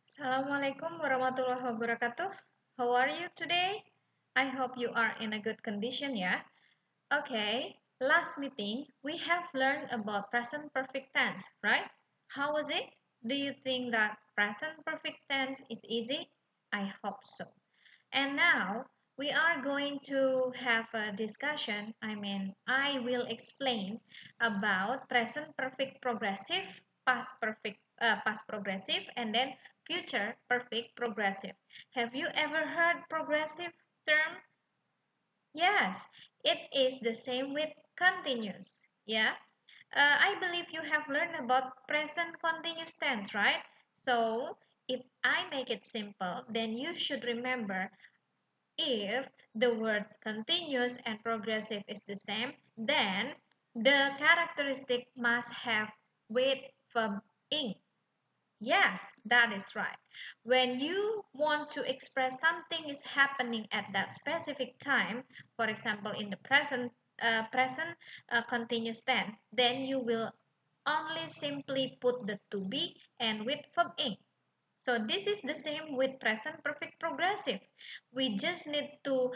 Assalamualaikum warahmatullahi wabarakatuh. How are you today? I hope you are in a good condition, yeah? Okay, last meeting we have learned about present perfect tense, right? How was it? Do you think that present perfect tense is easy? I hope so. And now we are going to have a discussion. I will explain about present perfect progressive, past progressive, and then future perfect progressive. Have you ever heard progressive term? Yes, it is the same with continuous. Yeah. I believe you have learned about present continuous tense, right? So if I make it simple, then you should remember if the word continuous and progressive is the same, then the characteristic must have with verb ing. Yes, that is right. When you want to express something is happening at that specific time, for example, in the present continuous tense, then you will only simply put the to be and with verb ing. So this is the same with present perfect progressive. We just need to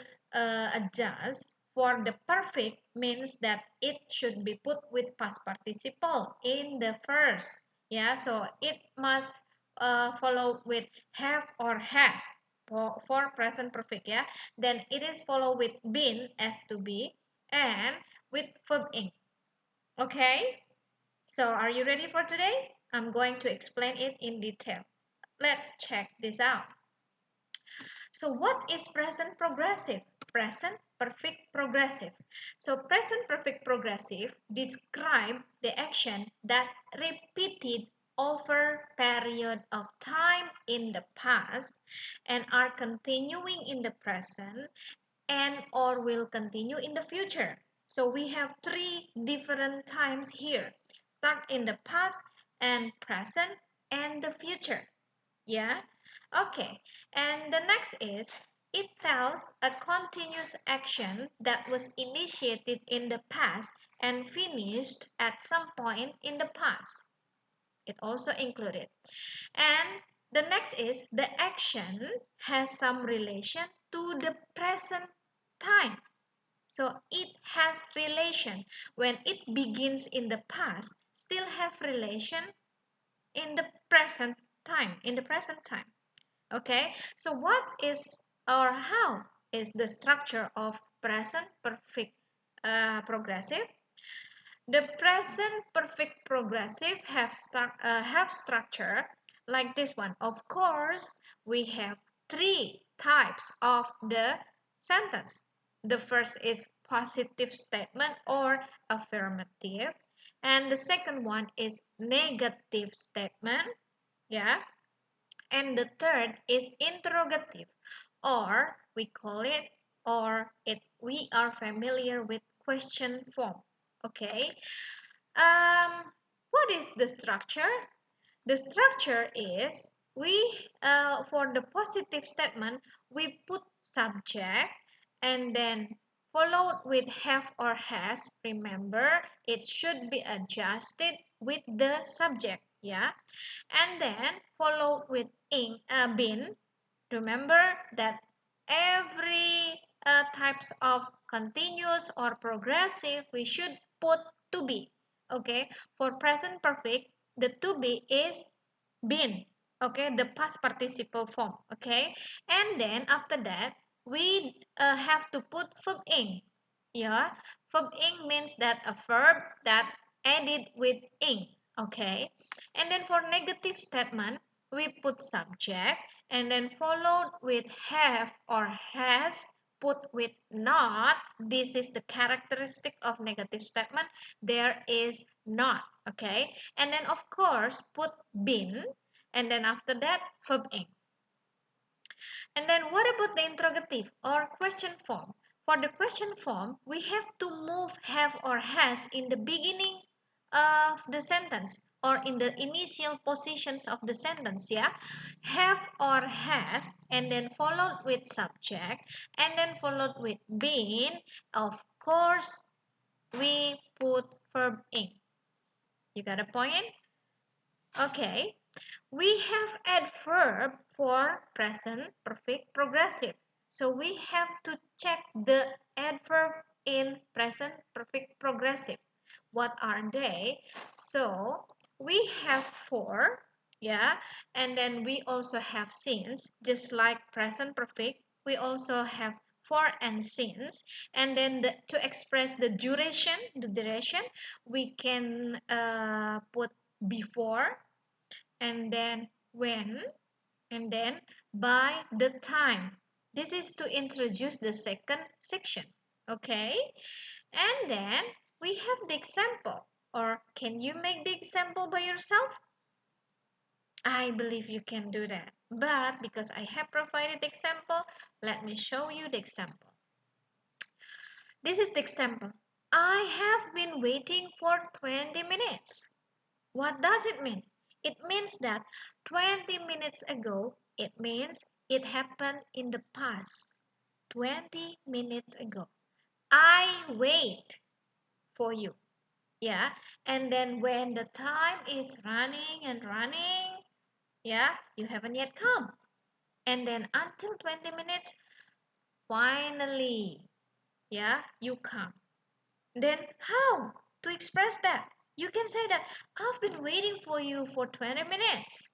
adjust for the perfect means that it should be put with past participle in the first. Yeah, so it must follow with have or has for present perfect. Yeah, then it is follow with been as to be and with verb ing. Okay, so are you ready for today? I'm going to explain it in detail. Let's check this out. So what is present progressive? Present perfect progressive. So present perfect progressive describe the action that repeated over period of time in the past and are continuing in the present and or will continue in the future. So we have three different times here. Start in the past and present and the future. Yeah. Okay. And the next is it tells a continuous action that was initiated in the past and finished at some point in the past. It also included. And the next is the action has some relation to the present time. So it has relation when it begins in the past, still have relation in the present time. Okay, so what is or how is the structure of present perfect progressive? The present perfect progressive have structure like this one. Of course, we have three types of the sentence. The first is positive statement or affirmative, and the second one is negative statement. Yeah, and the third is interrogative, or we call it, or it we are familiar with question form. Okay. What is the structure? The structure is for the positive statement we put subject and then followed with have or has. Remember, it should be adjusted with the subject, yeah, and then followed with been. Remember that every types of continuous or progressive we should put to be. Okay, for present perfect the to be is been. Okay, the past participle form. Okay, and then after that we have to put verb ing. Yeah, verb ing means that a verb that added with ing. Okay, and then for negative statement we put subject and then followed with have or has, put with not. This is the characteristic of negative statement. There is not. Okay, and then of course put been and then after that verb ing. And then what about the interrogative or question form? For the question form, we have to move have or has in the beginning of the sentence or in the initial positions of the sentence, yeah? Have or has and then followed with subject and then followed with been. Of course, we put verb ing. You got a point? Okay. We have adverb for present perfect progressive. So we have to check the adverb in present perfect progressive. What are they? So we have for, yeah, and then we also have since, just like present perfect. We also have for and since, and then to express the duration, we can put before, and then when, and then by the time. This is to introduce the second section. Okay, and then we have the example. Or can you make the example by yourself? I believe you can do that. But because I have provided the example, let me show you the example. This is the example. I have been waiting for 20 minutes. What does it mean? It means that 20 minutes ago, it means it happened in the past. 20 minutes ago. I wait for you. Yeah. And then when the time is running and running, yeah, you haven't yet come. And then until 20 minutes, finally, yeah, you come. Then how to express that? You can say that I've been waiting for you for 20 minutes.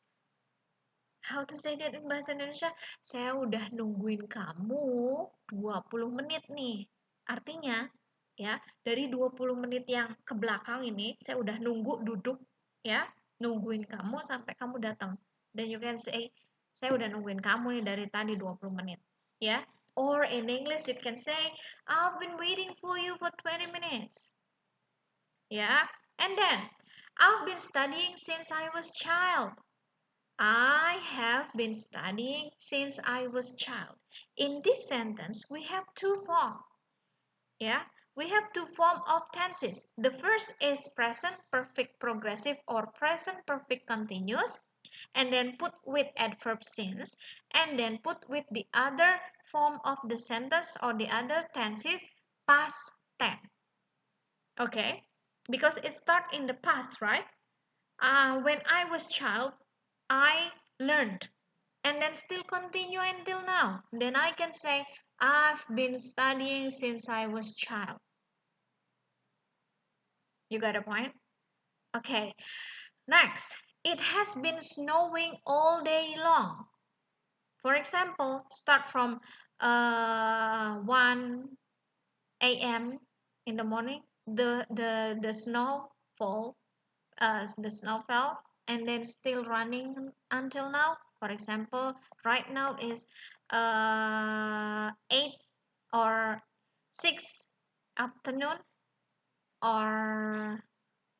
How to say that in bahasa Indonesia? Saya udah nungguin kamu 20 menit nih. Artinya, ya, dari 20 menit yang ke belakang ini, saya udah nunggu duduk, ya, nungguin kamu sampai kamu datang. Then you can say, saya udah nungguin kamu nih dari tadi 20 menit. Ya. Or in English, you can say, I've been waiting for you for 20 minutes. Yeah. And then, I've been studying since I was child. I have been studying since I was child. In this sentence, we have two forms. Yeah, we have two forms of tenses. The first is present perfect progressive or present perfect continuous, and then put with adverb since, and then put with the other form of the sentence or the other tenses past tense. Okay, because it starts in the past, right? When I was child, I learned, and then still continue until now. Then I can say I've been studying since I was child. You got a point? Okay. Next, it has been snowing all day long. For example, start from 1 a.m. in the morning. The snow fall, the snow fell, and then still running until now. For example, right now is 8 or 6 afternoon, or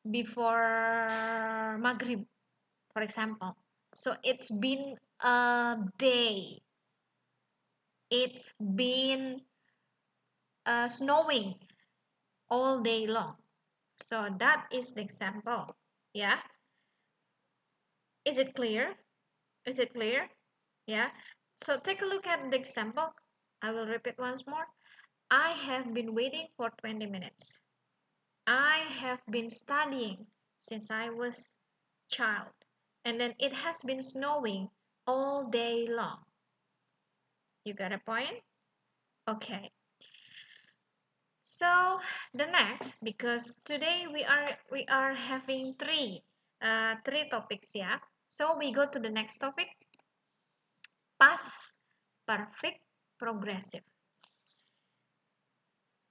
before Maghrib, for example. So it's been a day. It's been snowing all day long. So that is the example. Yeah. Is it clear? Is it clear? Yeah. So take a look at the example. I will repeat once more. I have been waiting for 20 minutes. I have been studying since I was child. And then it has been snowing all day long. You got a point? Okay. So the next, because today we are having three topics, yeah. So we go to the next topic. Past perfect progressive.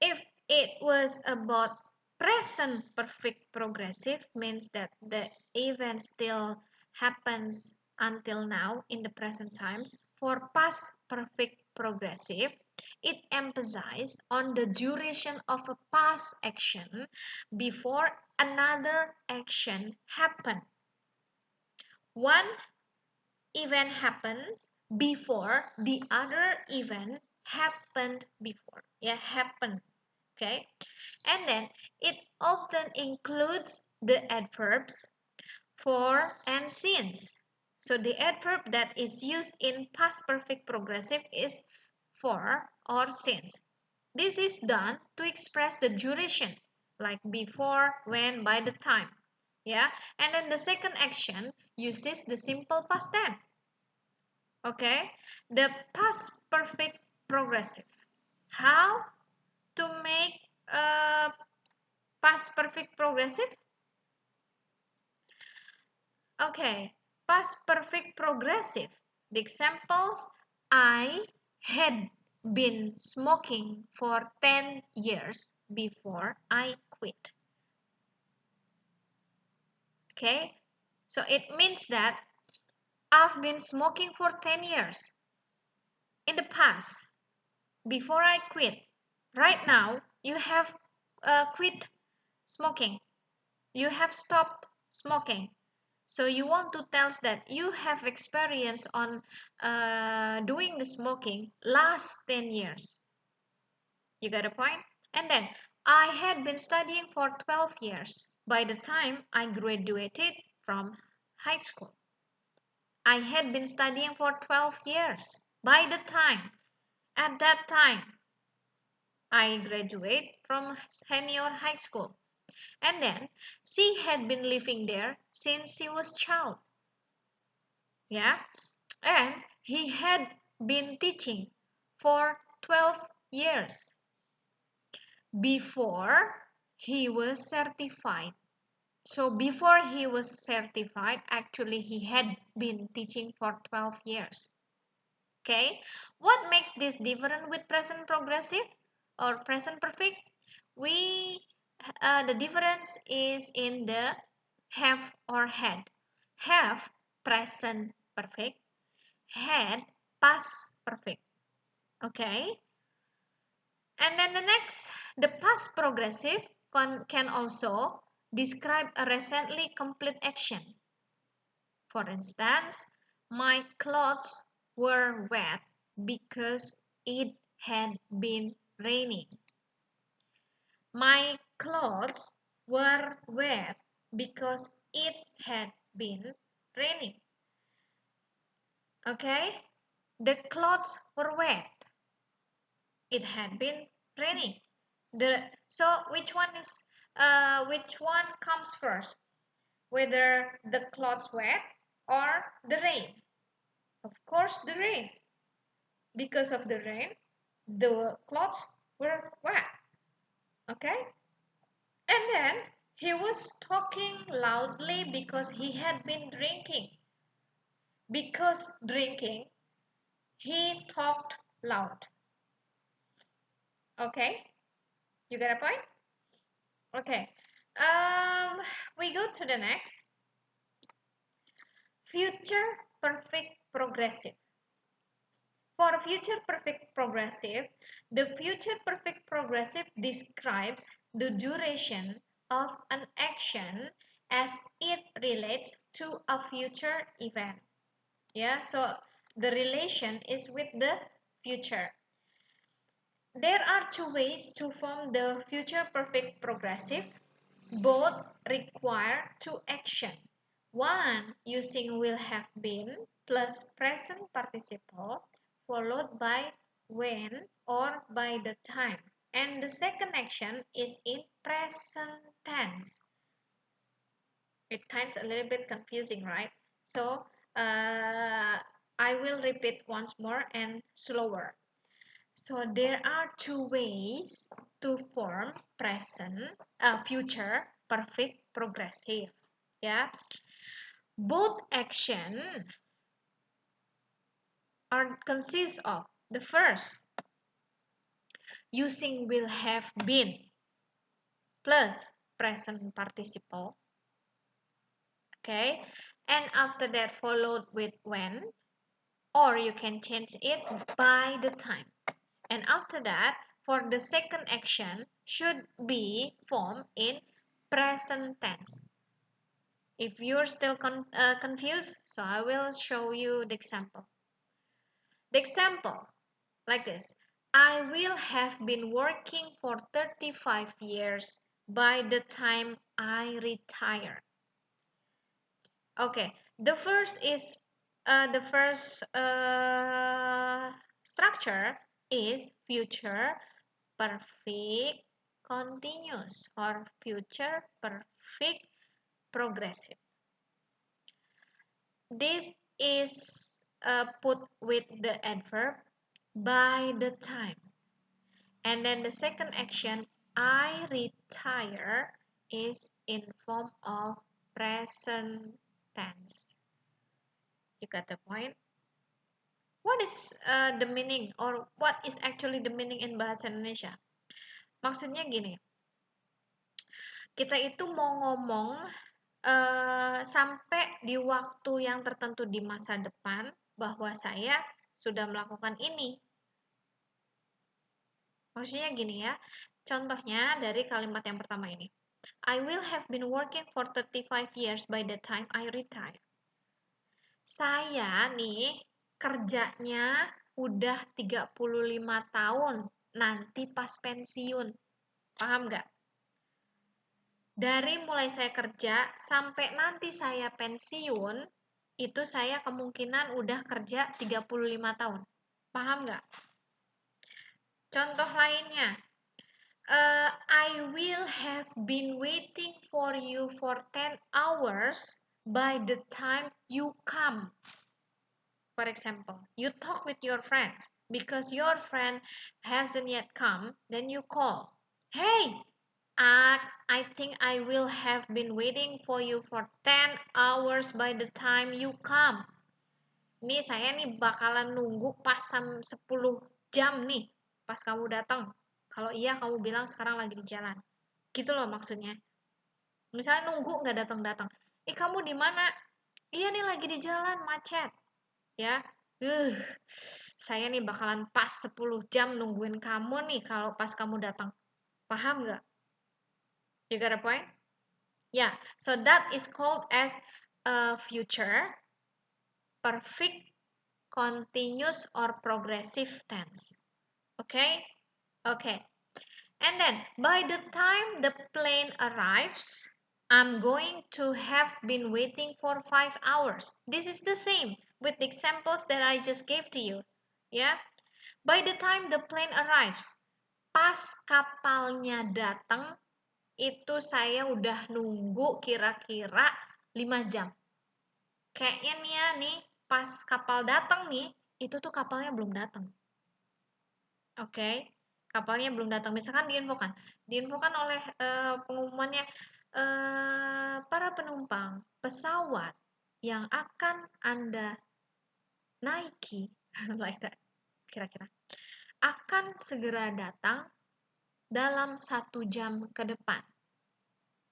If it was about present perfect progressive, means that the event still happens until now in the present times. For past perfect progressive, it emphasizes on the duration of a past action before another action happened. One event happens before the other event happened before. Yeah, happened. Okay. And then it often includes the adverbs for and since. So the adverb that is used in past perfect progressive is for or since. This is done to express the duration, like before, when, by the time. Yeah, and then the second action uses the simple past tense. Okay, the past perfect progressive. How to make past perfect progressive? Okay, past perfect progressive. The examples: I had been smoking for 10 years before I quit. Okay, so it means that I've been smoking for 10 years in the past before I quit. Right now, you have quit smoking. You have stopped smoking. So you want to tell us that you have experience on doing the smoking last 10 years. You got a point? And then I had been studying for 12 years by the time I graduated from high school. I had been studying for 12 years by the time, at that time, I graduate from senior high school. And then she had been living there since she was child. Yeah. And he had been teaching for 12 years before he was certified. So before he was certified, actually he had been teaching for 12 years. Okay. What makes this different with present progressive or present perfect? We the difference is in the have or had. Have present perfect, had past perfect. Okay. And then the next, the past progressive can also describe a recently complete action. For instance, my clothes were wet because it had been raining. My clothes were wet because it had been raining. Okay? The clothes were wet. It had been raining. So which one comes first? Whether the clothes wet or the rain? Of course the rain. Because of the rain, the clothes were wet. Okay? And then he was talking loudly because he had been drinking. Because drinking, he talked loud. Okay? You get a point? Okay. We go to the next. Future perfect progressive. For future perfect progressive, the future perfect progressive describes the duration of an action as it relates to a future event. Yeah, so the relation is with the future. There are two ways to form the future perfect progressive. Both require two action. One using will have been plus present participle followed by when or by the time. And the second action is in present tense. It kinds a little bit confusing, right? So I will repeat once more and slower. So there are two ways to form future perfect progressive. Yeah, both action are consist of the first using will have been plus present participle. Okay, and after that followed with when, or you can change it by the time. And after that, for the second action should be formed in present tense. If you're still confused, so I will show you the example. The example, like this. I will have been working for 35 years by the time I retire. Okay, the first structure is future perfect continuous or future perfect progressive. This is put with the adverb by the time. And then the second action, I retire, is in form of present tense. You got the point? What is the meaning, or what is actually the meaning in bahasa Indonesia? Maksudnya gini, kita itu mau ngomong sampai di waktu yang tertentu di masa depan bahwa saya sudah melakukan ini. Maksudnya gini ya, contohnya dari kalimat yang pertama ini. I will have been working for 35 years by the time I retire. Saya nih kerjanya udah 35 tahun nanti pas pensiun. Paham nggak? Dari mulai saya kerja sampai nanti saya pensiun, itu saya kemungkinan udah kerja 35 tahun. Paham nggak? Contoh lainnya, I will have been waiting for you for 10 hours by the time you come. For example, you talk with your friend because your friend hasn't yet come, then you call. Hey, I think I will have been waiting for you for 10 hours by the time you come. Nih saya nih bakalan nunggu pas 10 jam nih pas kamu datang. Kalau iya kamu bilang sekarang lagi di jalan. Gitu loh maksudnya. Misalnya nunggu nggak datang-datang. Kamu di mana? Iya nih lagi di jalan macet. Ya. Saya nih bakalan pas 10 jam nungguin kamu nih kalau pas kamu datang. Paham nggak? You got a point? Yeah, so that is called as a future perfect continuous or progressive tense. Okay? Okay. And then by the time the plane arrives, I'm going to have been waiting for 5 hours. This is the same with the examples that I just gave to you. Yeah? By the time the plane arrives, pas kapalnya datang, itu saya udah nunggu kira-kira 5 jam. Kayaknya nih ya nih, pas kapal datang nih, itu tuh kapalnya belum datang. Oke, kapalnya belum datang. Misalkan diinfokan oleh pengumumannya, para penumpang pesawat yang akan Anda naiki, like that, kira-kira, akan segera datang dalam 1 jam ke depan.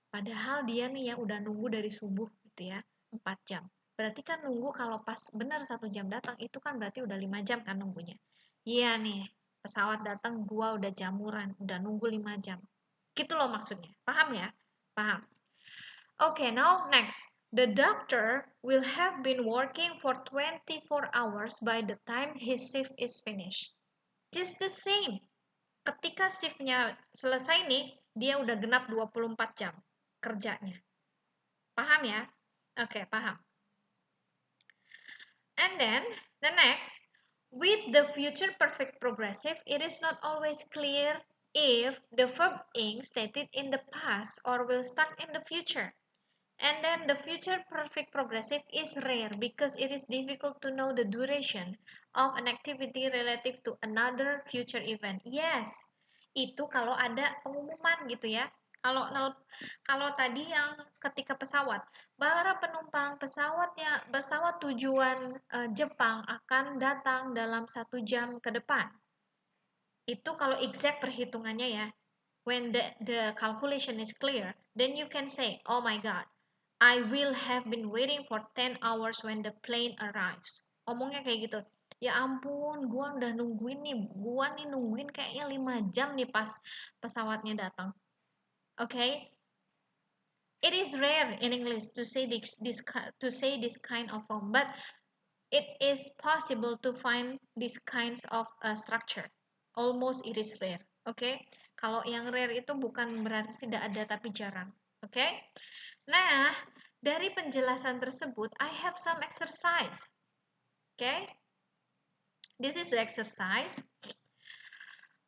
Padahal dia nih ya udah nunggu dari subuh gitu ya, 4 jam. Berarti kan nunggu kalau pas benar 1 jam datang itu kan berarti udah 5 jam kan nunggunya. Iya nih, pesawat datang gua udah jamuran, udah nunggu 5 jam. Gitu loh maksudnya. Paham ya? Paham. Okay, now next. The doctor will have been working for 24 hours by the time his shift is finished. Just the same. Ketika shiftnya selesai nih, dia udah genap 24 jam kerjanya. Paham ya? Oke, paham. And then, the next, with the future perfect progressive, it is not always clear if the verb ing stated in the past or will start in the future. And then the future perfect progressive is rare because it is difficult to know the duration of an activity relative to another future event. Yes, itu kalau ada pengumuman gitu ya. Kalau tadi yang ketika pesawat, para penumpang pesawat tujuan Jepang akan datang dalam 1 jam ke depan. Itu kalau exact perhitungannya ya. When the calculation is clear, then you can say, oh my god, I will have been waiting for 10 hours when the plane arrives. Omongnya kayak gitu. Ya ampun, gua udah nungguin nih. Gua nih nungguin kayaknya 5 jam nih pas pesawatnya datang. Okay? It is rare in English to say this kind of form, but it is possible to find these kinds of structure. Almost it is rare. Okay? Kalau yang rare itu bukan berarti tidak ada tapi jarang. Okay? Nah, dari penjelasan tersebut, I have some exercise. Okay? This is the exercise.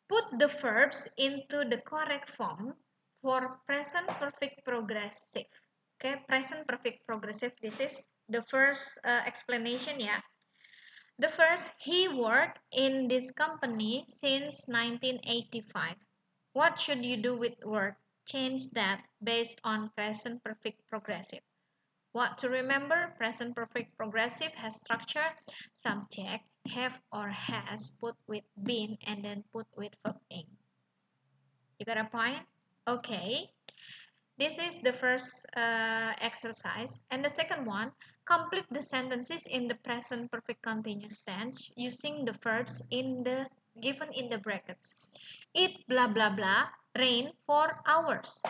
Put the verbs into the correct form for present perfect progressive. Okay, present perfect progressive. This is the first explanation, yeah. The first, he worked in this company since 1985. What should you do with work? Change that based on present perfect progressive. What to remember? Present perfect progressive has structure, subject, have or has, put with been, and then put with verb ing. You got a point? Okay. This is the first exercise. And the second one, complete the sentences in the present perfect continuous tense using the verbs in the given in the brackets. It blah blah blah rain for hours.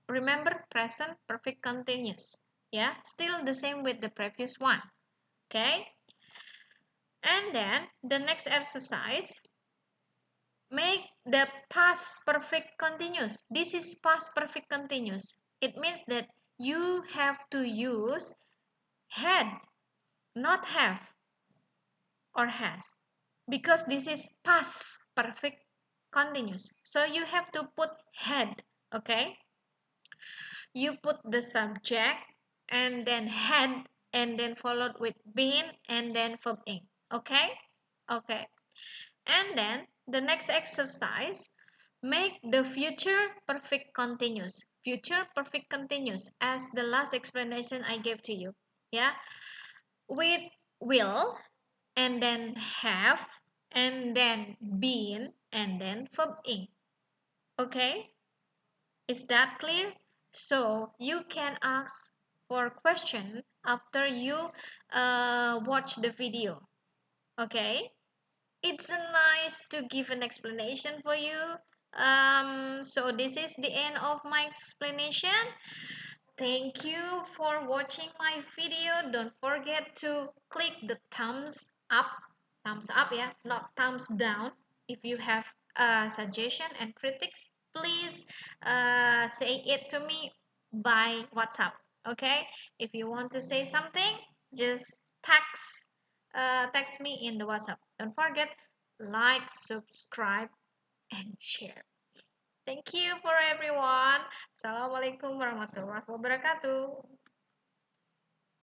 Remember present perfect continuous. Yeah, still the same with the previous one. Okay. And then the next exercise, make the past perfect continuous. This is past perfect continuous. It means that you have to use had, not have or has, because this is past perfect continuous. So you have to put had, okay? You put the subject and then had and then followed with been and then verb ing, okay? Okay. And then the next exercise, make the future perfect continuous. Future perfect continuous as the last explanation I gave to you. Yeah. With will and then have and then been and then verb ing. Okay? Is that clear? So you can ask for question after you watch the video. Okay? It's nice to give an explanation for you. So this is the end of my explanation. Thank you for watching my video. Don't forget to click the thumbs up, yeah, not thumbs down. If you have a suggestion and critics, please say it to me by WhatsApp. Okay, if you want to say something, just text me in the WhatsApp. Don't forget, like, subscribe, and share. Thank you for everyone. Assalamualaikum warahmatullahi wabarakatuh.